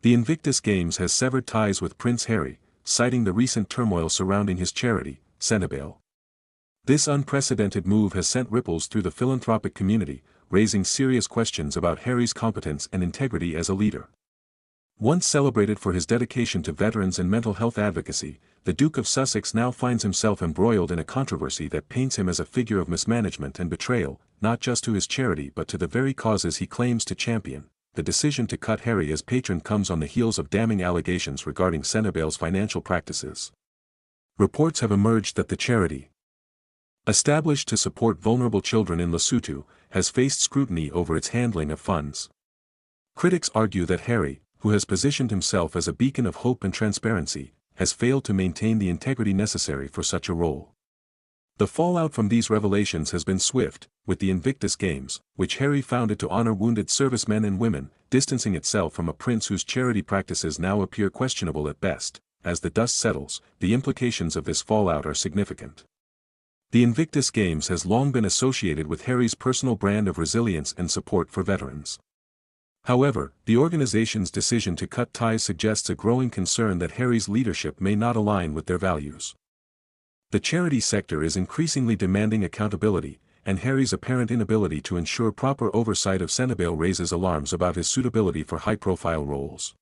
The Invictus Games has severed ties with Prince Harry, citing the recent turmoil surrounding his charity, Sentebale. This unprecedented move has sent ripples through the philanthropic community, raising serious questions about Harry's competence and integrity as a leader. Once celebrated for his dedication to veterans and mental health advocacy, the Duke of Sussex now finds himself embroiled in a controversy that paints him as a figure of mismanagement and betrayal, not just to his charity but to the very causes he claims to champion. The decision to cut Harry as patron comes on the heels of damning allegations regarding Sentebale's financial practices. Reports have emerged that the charity, established to support vulnerable children in Lesotho, has faced scrutiny over its handling of funds. Critics argue that Harry, who has positioned himself as a beacon of hope and transparency, has failed to maintain the integrity necessary for such a role. The fallout from these revelations has been swift, with the Invictus Games, which Harry founded to honor wounded servicemen and women, distancing itself from a prince whose charity practices now appear questionable at best. As the dust settles, the implications of this fallout are significant. The Invictus Games has long been associated with Harry's personal brand of resilience and support for veterans. However, the organization's decision to cut ties suggests a growing concern that Harry's leadership may not align with their values. The charity sector is increasingly demanding accountability, and Harry's apparent inability to ensure proper oversight of Sentebale raises alarms about his suitability for high-profile roles.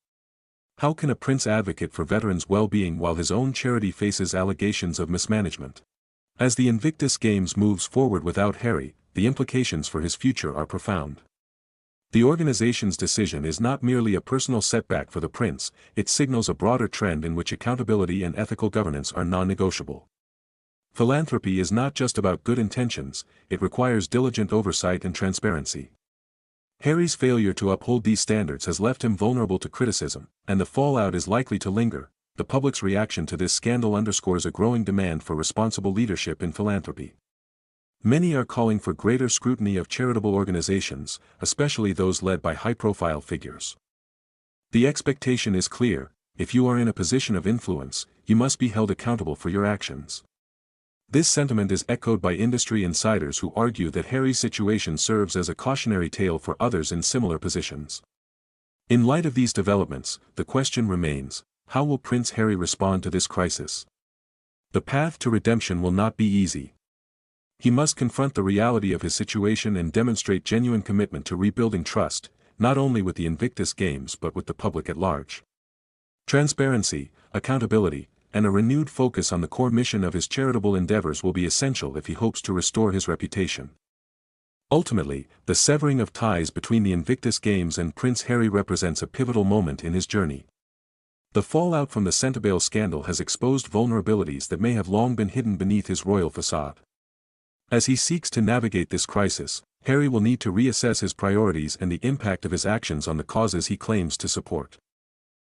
How can a prince advocate for veterans' well-being while his own charity faces allegations of mismanagement? As the Invictus Games moves forward without Harry, the implications for his future are profound. The organization's decision is not merely a personal setback for the prince, it signals a broader trend in which accountability and ethical governance are non-negotiable. Philanthropy is not just about good intentions, it requires diligent oversight and transparency. Harry's failure to uphold these standards has left him vulnerable to criticism, and the fallout is likely to linger. The public's reaction to this scandal underscores a growing demand for responsible leadership in philanthropy. Many are calling for greater scrutiny of charitable organizations, especially those led by high-profile figures. The expectation is clear: if you are in a position of influence, you must be held accountable for your actions. This sentiment is echoed by industry insiders who argue that Harry's situation serves as a cautionary tale for others in similar positions. In light of these developments, the question remains: how will Prince Harry respond to this crisis? The path to redemption will not be easy. He must confront the reality of his situation and demonstrate genuine commitment to rebuilding trust, not only with the Invictus Games but with the public at large. Transparency, accountability, and a renewed focus on the core mission of his charitable endeavors will be essential if he hopes to restore his reputation. Ultimately, the severing of ties between the Invictus Games and Prince Harry represents a pivotal moment in his journey. The fallout from the Sentebale scandal has exposed vulnerabilities that may have long been hidden beneath his royal facade. As he seeks to navigate this crisis, Harry will need to reassess his priorities and the impact of his actions on the causes he claims to support.